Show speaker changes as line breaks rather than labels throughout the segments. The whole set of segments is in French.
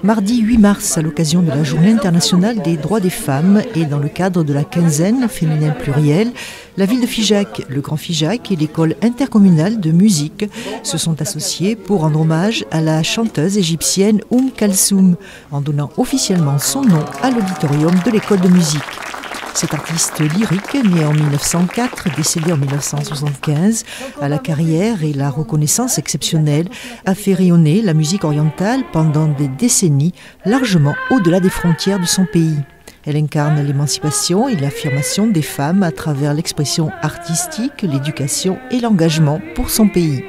Mardi 8 mars, à l'occasion de la Journée internationale des droits des femmes et dans le cadre de la quinzaine féminin pluriel, la ville de Figeac, le Grand Figeac et l'école intercommunale de musique se sont associés pour rendre hommage à la chanteuse égyptienne Kalsoum, en donnant officiellement son nom à l'auditorium de l'école de musique. Cet artiste lyrique, né en 1904, décédé en 1975, à la carrière et la reconnaissance exceptionnelle, a fait rayonner la musique orientale pendant des décennies, largement au-delà des frontières de son pays. Elle incarne l'émancipation et l'affirmation des femmes à travers l'expression artistique, l'éducation et l'engagement pour son pays.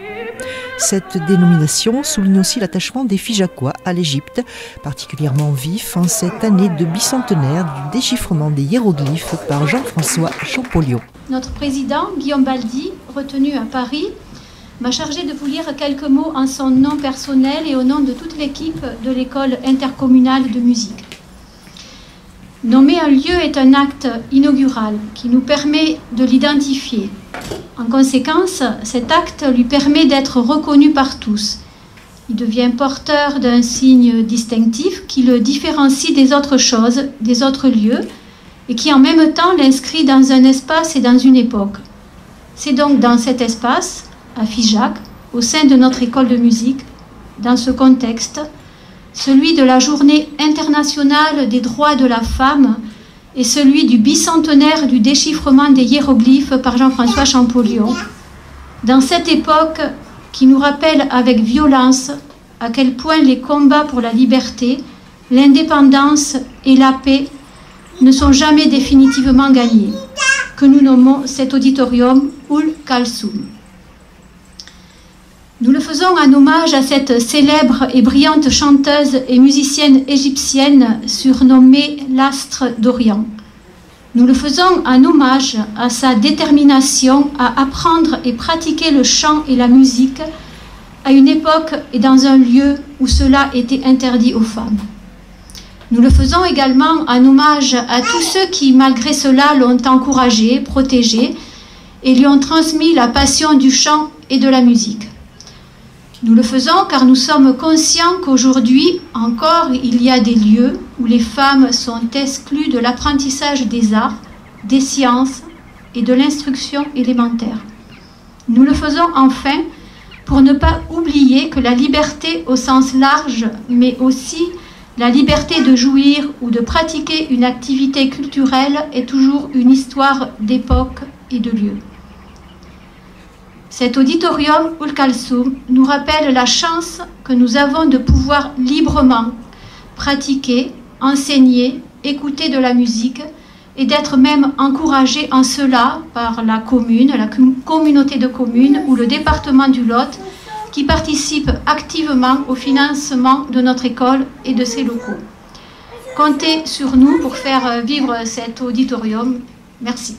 Cette dénomination souligne aussi l'attachement des Figeacois à l'Égypte, particulièrement vif en cette année de bicentenaire du déchiffrement des hiéroglyphes par Jean-François Champollion.
Notre président, Guillaume Baldi, retenu à Paris, m'a chargé de vous lire quelques mots en son nom personnel et au nom de toute l'équipe de l'école intercommunale de musique. Nommer un lieu est un acte inaugural qui nous permet de l'identifier. En conséquence, cet acte lui permet d'être reconnu par tous. Il devient porteur d'un signe distinctif qui le différencie des autres choses, des autres lieux, et qui en même temps l'inscrit dans un espace et dans une époque. C'est donc dans cet espace, à Figeac, au sein de notre école de musique, dans ce contexte, celui de la Journée internationale des droits de la femme et celui du bicentenaire du déchiffrement des hiéroglyphes par Jean-François Champollion, dans cette époque qui nous rappelle avec violence à quel point les combats pour la liberté, l'indépendance et la paix ne sont jamais définitivement gagnés, que nous nommons cet auditorium Kalsoum. Nous le faisons en hommage à cette célèbre et brillante chanteuse et musicienne égyptienne surnommée l'Astre d'Orient. Nous le faisons en hommage à sa détermination à apprendre et pratiquer le chant et la musique à une époque et dans un lieu où cela était interdit aux femmes. Nous le faisons également en hommage à tous ceux qui, malgré cela, l'ont encouragé, protégé et lui ont transmis la passion du chant et de la musique. Nous le faisons car nous sommes conscients qu'aujourd'hui encore il y a des lieux où les femmes sont exclues de l'apprentissage des arts, des sciences et de l'instruction élémentaire. Nous le faisons enfin pour ne pas oublier que la liberté au sens large, mais aussi la liberté de jouir ou de pratiquer une activité culturelle est toujours une histoire d'époque et de lieu. Cet auditorium Kalsoum nous rappelle la chance que nous avons de pouvoir librement pratiquer, enseigner, écouter de la musique et d'être même encouragés en cela par la commune, la communauté de communes ou le département du Lot qui participent activement au financement de notre école et de ses locaux. Comptez sur nous pour faire vivre cet auditorium. Merci.